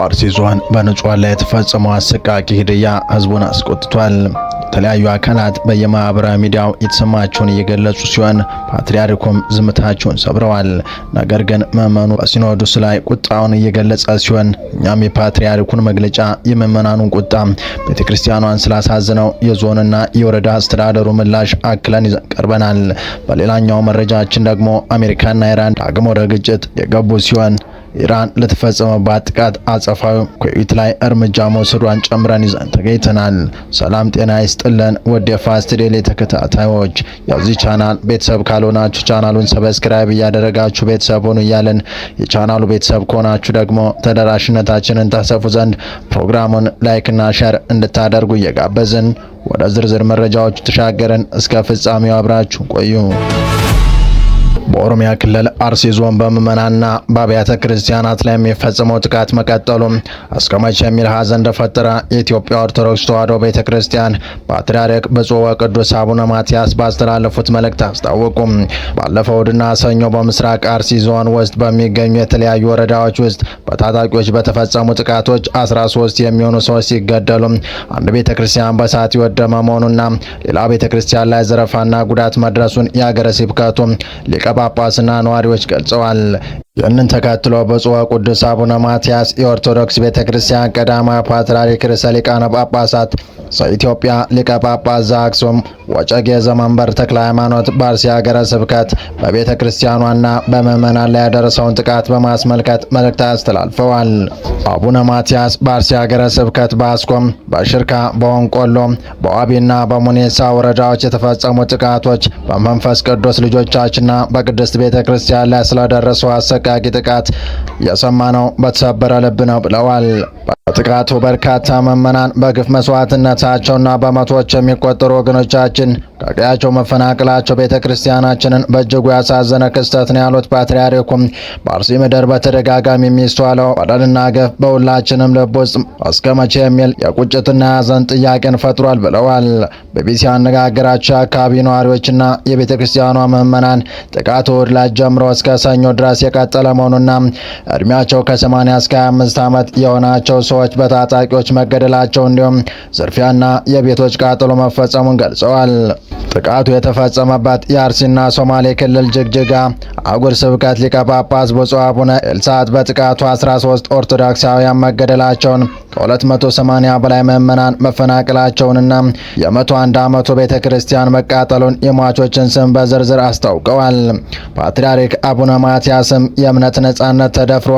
በአርሲ ዞን በንጹሃን ላይ የተፈጸመው አሰቃቂ ግድያ ህዝቡን አስቆጥቷል። የተለያዩ አካላት በየማህበራዊ ሚዲያው የተሰማቸውን እየገለጹ ሲሆን ፓትርያርኩም ዝምታቸውን ሰብረዋል። ነገር ግን ምዕመኑ በሲኖዶስ ላይ ቁጣውን እየገለጸ ሲሆን እኛም የፓትርያርኩን መግለጫ የምዕመናኑን ቁጣ ቤተክርስቲያኗን ስላሳዘነው የዞንና የወረዳ አስተዳደሩ ምላሽ አክለን ይዘን ቀርበናል። በሌላኛው መረጃችን ደግሞ አሜሪካና ኢራን ዳግም ወደ ግጭት የገቡ ሲሆን ኢራን ለተፈጸመባት ጥቃት አጸፋዊ ኩዌት ላይ እርምጃ መውሰዷን ጨምረን ይዘን ተገኝተናል። ሰላም ጤና ይስጥልን ወደ ፋስት ዴይሊ ተከታታዮች፣ የዚህ ቻናል ቤተሰብ ካልሆናችሁ ቻናሉን ሰብስክራይብ እያደረጋችሁ ቤተሰብ ሁኑ እያልን የቻናሉ ቤተሰብ ከሆናችሁ ደግሞ ተደራሽነታችንን ታሰፉ ዘንድ ፕሮግራሙን ላይክና ሼር እንድታደርጉ እየጋበዝን ወደ ዝርዝር መረጃዎች ተሻገረን። እስከ ፍጻሜው አብራችሁ ቆዩ። በኦሮሚያ ክልል አርሲ ዞን በምዕመናንና በአብያተ ክርስቲያናት ላይ የሚፈጸመው ጥቃት መቀጠሉ እስከመቼ የሚል ሐዘን እንደፈጠረ የኢትዮጵያ ኦርቶዶክስ ተዋሕዶ ቤተክርስቲያን ፓትርያርክ ብፁዕ ወቅዱስ አቡነ ማትያስ ባስተላለፉት መልእክት አስታወቁ። ባለፈው እሁድና ሰኞ በምስራቅ አርሲ ዞን ውስጥ በሚገኙ የተለያዩ ወረዳዎች ውስጥ በታጣቂዎች በተፈጸሙ ጥቃቶች 13 የሚሆኑ ሰዎች ሲገደሉ አንድ ቤተክርስቲያን በእሳት የወደመ መሆኑና ሌላ ቤተክርስቲያን ላይ ዘረፋና ጉዳት መድረሱን የሀገረ ስብከቱ ሊቀ ጳጳስና ነዋሪዎች ገልጸዋል። ይህንን ተከትሎ ብፁዕ ወቅዱስ አቡነ ማትያስ የኦርቶዶክስ ቤተክርስቲያን ቀዳማዊ ፓትርያርክ ርዕሰ ሊቃነ ጳጳሳት ዘኢትዮጵያ ሊቀ ጳጳስ ዘአክሱም ወዕጨጌ ዘመንበር ተክለ ሃይማኖት በአርሲ ሀገረ ስብከት በቤተ ክርስቲያኗና በምዕመናን ላይ ያደረሰውን ጥቃት በማስመልከት መልእክት አስተላልፈዋል። አቡነ ማትያስ በአርሲ ሀገረ ስብከት በአስኮም፣ በሽርካ፣ በወንቆሎ፣ በዋቢና በሙኔሳ ወረዳዎች የተፈጸሙ ጥቃቶች በመንፈስ ቅዱስ ልጆቻችንና በቅድስት ቤተ ክርስቲያን ላይ ስለደረሰው አሰቃቂ ጥቃት የሰማነው በተሰበረ ልብ ነው ብለዋል። በጥቃቱ በርካታ ምዕመናን በግፍ መስዋዕትነታቸውና በመቶዎች የሚቆጠሩ ወገኖቻችን ከቀያቸው መፈናቀላቸው ቤተ ክርስቲያናችንን በእጅጉ ያሳዘነ ክስተት ነው ያሉት ፓትርያርኩም በአርሲ ምድር በተደጋጋሚ የሚስተዋለው በደልና ግፍ በሁላችንም ልብ ውስጥ እስከ መቼ የሚል የቁጭትና የሐዘን ጥያቄን ፈጥሯል ብለዋል። ቢቢሲ ያነጋገራቸው የአካባቢ ነዋሪዎችና የቤተ ክርስቲያኗ ምዕመናን ጥቃቱ እሁድ ዕለት ጀምሮ እስከ ሰኞ ድረስ የቀጠለ መሆኑና እድሜያቸው ከ80 እስከ 25 ዓመት የሆናቸው ሰዎች በታጣቂዎች መገደላቸው እንዲሁም ዝርፊያና የቤቶች ቃጠሎ መፈጸሙን ገልጸዋል። ጥቃቱ የተፈጸመበት የአርሲና ሶማሌ ክልል ጅግጅጋ አህጉረ ስብከት ሊቀ ጳጳስ ብፁዕ አቡነ ኤልሳዕ በጥቃቱ 13 ኦርቶዶክሳውያን መገደላቸውን ከ280 በላይ ምዕመናን መፈናቀላቸውንና የ101 ዓመቱ ቤተ ክርስቲያን መቃጠሉን የሟቾችን ስም በዝርዝር አስታውቀዋል። ፓትርያርክ አቡነ ማትያስም የእምነት ነጻነት ተደፍሮ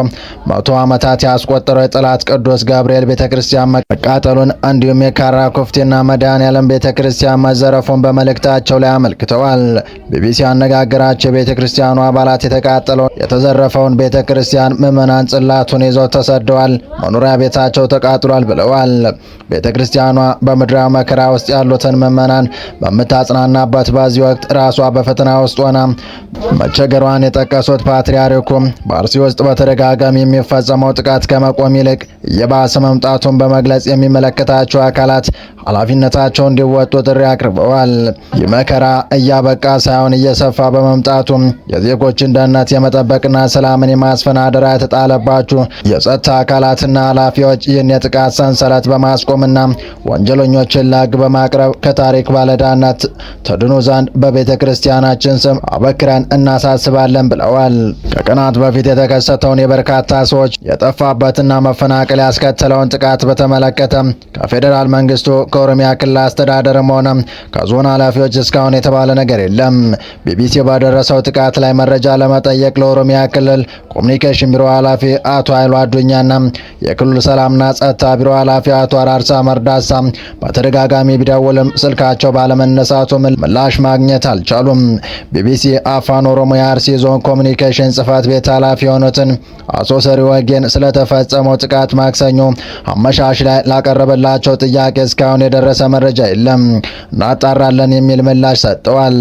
100 ዓመታት ያስቆጠረው የጠላት ቅዱስ ገብርኤል ቤተ ክርስቲያን መቃጠሉን እንዲሁም የካራ ኩፍቴና መድኃኔዓለም ቤተ ክርስቲያን መዘረፉን በመልእክታቸው ላይ አመልክተዋል። ቢቢሲ ያነጋገራቸው የቤተ ክርስቲያኑ አባላት የተቃጠለውን የተዘረፈውን ቤተ ክርስቲያን ምዕመናን ጽላቱን ይዘው ተሰደዋል፣ መኖሪያ ቤታቸው ተቃጥሏል ብለዋል። ቤተ ክርስቲያኗ በምድራዊ መከራ ውስጥ ያሉትን ምዕመናን በምታጽናናበት በዚህ ወቅት ራሷ በፈተና ውስጥ ሆና መቸገሯን የጠቀሱት ፓትርያርኩም በአርሲ ውስጥ በተደጋጋሚ የሚፈጸመው ጥቃት ከመቆም ይልቅ እየባሰ መምጣቱን በመግለጽ የሚመለከታቸው አካላት ኃላፊነታቸውን እንዲወጡ ጥሪ አቅርበዋል። ይህ መከራ እያበቃ ሳይሆን እየሰፋ በመምጣቱ የዜጎችን ደህንነት የመጠበቅና ሰላምን የማስፈን አደራ የተጣለባችሁ የጸጥታ አካላትና ኃላፊዎች ይህን የጥቃት ሰንሰለት በማስቆምና ወንጀለኞችን ለሕግ በማቅረብ ከታሪክ ባለዕዳነት ትድኑ ዘንድ በቤተ ክርስቲያናችን ስም አበክረን እናሳስባለን ብለዋል። ከቀናት በፊት የተከሰተውን የበርካታ ሰዎች የጠፋበትና መፈናቀል ያስከተለውን ጥቃት በተመለከተ ከፌዴራል መንግስቱ ከኦሮሚያ ክልል አስተዳደርም ሆነ ከዞን ኃላፊዎች እስካሁን የተባለ ነገር የለም። ቢቢሲ በደረሰው ጥቃት ላይ መረጃ ለመጠየቅ ለኦሮሚያ ክልል ኮሚኒኬሽን ቢሮ ኃላፊ አቶ ኃይሉ አዱኛና የክልሉ ሰላምና ጸጥታ ቢሮ ኃላፊ አቶ አራርሳ መርዳሳ በተደጋጋሚ ቢደውልም ስልካቸው ባለመነሳቱ ምላሽ ማግኘት አልቻሉም። ቢቢሲ አፋን ኦሮሞ የአርሲ ዞን ኮሚኒኬሽን ጽህፈት ቤት ኃላፊ የሆኑትን አቶ ሰሪ ወጌን ስለተፈጸመው ጥቃት ማክሰኞ አመሻሽ ላይ ላቀረበላቸው ጥያቄ እስካሁን የደረሰ መረጃ የለም፣ እናጣራለን የሚል ምላሽ ሰጥተዋል።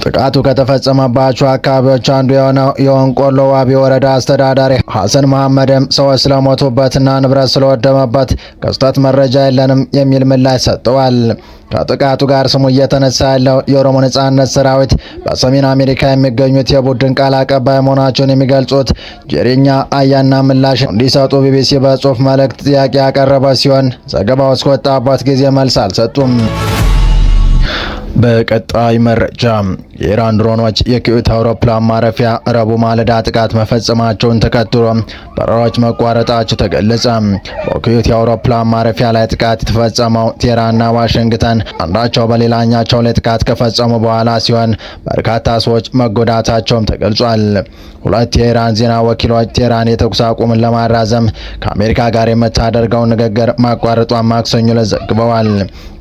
ጥቃቱ ከተፈጸመባቸው አካባቢዎች አንዱ የሆነው የወንቆሎ ዋቢ ወረዳ አስተዳዳሪ ሐሰን መሐመድም ሰዎች ስለሞቱበትና ንብረት ስለወደመ የተፈጸመበት ክስተት መረጃ የለንም የሚል ምላሽ ሰጥተዋል። ከጥቃቱ ጋር ስሙ እየተነሳ ያለው የኦሮሞ ነጻነት ሰራዊት በሰሜን አሜሪካ የሚገኙት የቡድን ቃል አቀባይ መሆናቸውን የሚገልጹት ጄሪኛ አያና ምላሽ እንዲሰጡ ቢቢሲ በጽሁፍ መልእክት ጥያቄ ያቀረበ ሲሆን ዘገባው እስከወጣበት ጊዜ መልስ አልሰጡም። በቀጣይ መረጃ የኢራን ድሮኖች የኩዌት አውሮፕላን ማረፊያ ረቡዕ ማለዳ ጥቃት መፈጸማቸውን ተከትሎ በረራዎች መቋረጣቸው ተገለጸ። በኩዌት የአውሮፕላን ማረፊያ ላይ ጥቃት የተፈጸመው ቴህራንና ዋሽንግተን አንዳቸው በሌላኛቸው ላይ ጥቃት ከፈጸሙ በኋላ ሲሆን በርካታ ሰዎች መጎዳታቸውም ተገልጿል። ሁለት የኢራን ዜና ወኪሎች ቴህራን የተኩስ አቁምን ለማራዘም ከአሜሪካ ጋር የምታደርገው ንግግር ማቋረጧን ማክሰኞ ዕለት ዘግበዋል።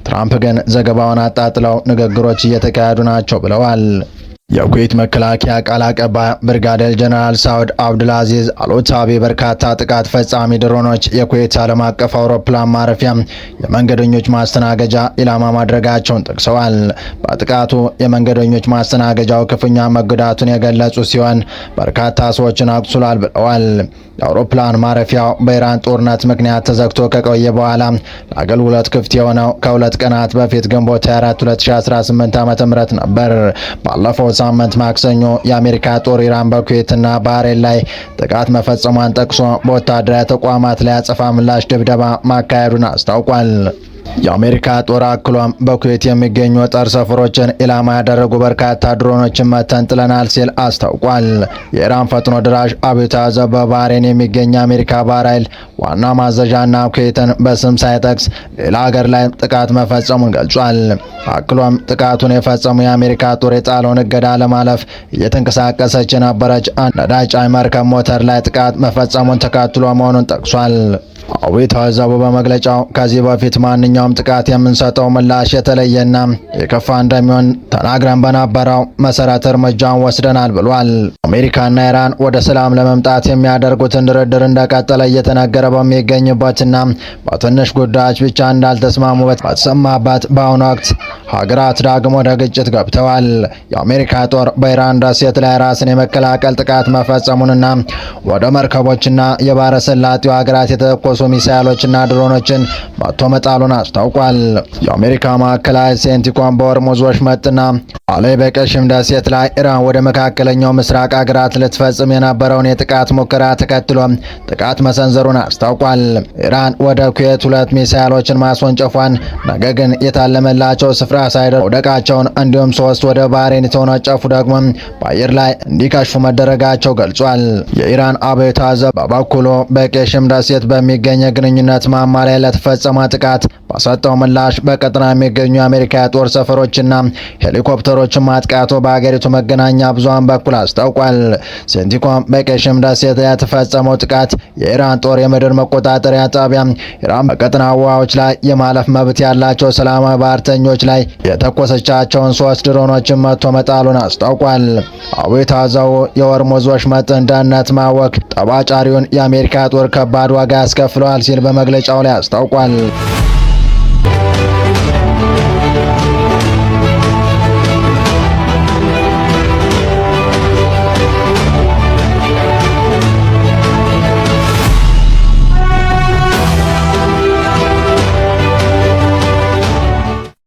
ትራምፕ ግን ዘገባውን አጣጥለው ንግግሮች እየተካሄዱ ናቸው ብለዋል። የኩዌት መከላከያ ቃል አቀባይ ብርጋዴር ጀነራል ሳውድ አብዱልአዚዝ አልኦታቢ በርካታ ጥቃት ፈጻሚ ድሮኖች የኩዌት ዓለም አቀፍ አውሮፕላን ማረፊያ የመንገደኞች ማስተናገጃ ኢላማ ማድረጋቸውን ጠቅሰዋል። በጥቃቱ የመንገደኞች ማስተናገጃው ክፉኛ መጎዳቱን የገለጹ ሲሆን በርካታ ሰዎችን አቁስሏል ብለዋል። የአውሮፕላን ማረፊያው በኢራን ጦርነት ምክንያት ተዘግቶ ከቆየ በኋላ ለአገልግሎት ክፍት የሆነው ከሁለት ቀናት በፊት ግንቦት 24 2018 ዓ.ም ነበር። ባለፈው ሳምንት ማክሰኞ የአሜሪካ ጦር ኢራን በኩዌትና ባህሬን ላይ ጥቃት መፈጸሟን ጠቅሶ በወታደራዊ ተቋማት ላይ አጸፋ ምላሽ ድብደባ ማካሄዱን አስታውቋል። የአሜሪካ ጦር አክሎም በኩዌት የሚገኙ ጦር ሰፈሮችን ኢላማ ያደረጉ በርካታ ድሮኖችን መተን ጥለናል ሲል አስታውቋል። የኢራን ፈጥኖ ድራሽ አብዮታዊ ዘብ በባህሬን የሚገኝ የአሜሪካ ባህር ኃይል ዋና ማዘዣና ኩዌትን በስም ሳይጠቅስ ሌላ ሀገር ላይ ጥቃት መፈጸሙን ገልጿል። አክሎም ጥቃቱን የፈጸሙ የአሜሪካ ጦር የጣለውን እገዳ ለማለፍ እየተንቀሳቀሰች የነበረች አንድ ነዳጅ ጫኝ መርከብ ሞተር ላይ ጥቃት መፈጸሙን ተከትሎ መሆኑን ጠቅሷል። አብዮታዊ ዘቡ በመግለጫው ከዚህ በፊት ማንኛውም ጥቃት የምንሰጠው ምላሽ የተለየና የከፋ እንደሚሆን ተናግረን በነበረው መሰረት እርምጃውን ወስደናል ብሏል። አሜሪካና ኢራን ወደ ሰላም ለመምጣት የሚያደርጉትን ድርድር እንደቀጠለ እየተነገረ በሚገኝበትና በትንሽ ጉዳዮች ብቻ እንዳልተስማሙበት በተሰማበት በአሁኑ ወቅት ሀገራት ዳግም ወደ ግጭት ገብተዋል። የአሜሪካ ጦር በኢራን ደሴት ላይ ራስን የመከላከል ጥቃት መፈጸሙንና ወደ መርከቦችና የባህረ ሰላጤው ሀገራት የተኮሱ ሚሳይሎችና ድሮኖችን መቶ መጣሉን አስታውቋል። የአሜሪካ ማዕከላዊ ሴንቲኮም በሆርሙዝ ወሽመጥና አለይ በቀሽም ደሴት ላይ ኢራን ወደ መካከለኛው ምስራቅ ሀገራት ልትፈጽም የነበረውን የጥቃት ሙከራ ተከትሎ ጥቃት መሰንዘሩን አስታውቋል። ኢራን ወደ ኩዌት 2 ሚሳይሎችን ማስወንጨፏን፣ ነገር ግን የታለመላቸው ስፍራ ሳይደርሱ መውደቃቸውን እንዲሁም 3 ወደ ባህሬን የተወነጨፉ ደግሞ በአየር ላይ እንዲከሽፉ መደረጋቸው ገልጿል። የኢራን አብዮታዊ ዘብ በበኩሉ በቄሽም ደሴት በሚገኝ የግንኙነት ማማ ላይ ለተፈጸመ ጥቃት በሰጠው ምላሽ በቀጠና የሚገኙ የአሜሪካ የጦር ሰፈሮችና ሄሊኮፕተሮችን ማጥቃቱ በሀገሪቱ መገናኛ ብዙሃን በኩል አስታውቋል። ሴንቲኮም በቄሽም ደሴት የተፈጸመው ጥቃት የኢራን ጦር የምድር መቆጣጠሪያ ጣቢያ ኢራን በቀጠና ውሃዎች ላይ የማለፍ መብት ያላቸው ሰላማዊ ባህርተኞች ላይ የተኮሰቻቸውን 3 ድሮኖችን መቶ መጣሉን አስታውቋል። አብዮታዊ ዘቡ የሆርሙዝ ወሽመጥን ደህንነት ማወክ ጠባጫሪውን የአሜሪካ ጦር ከባድ ዋጋ ያስከፍለዋል ሲል በመግለጫው ላይ አስታውቋል።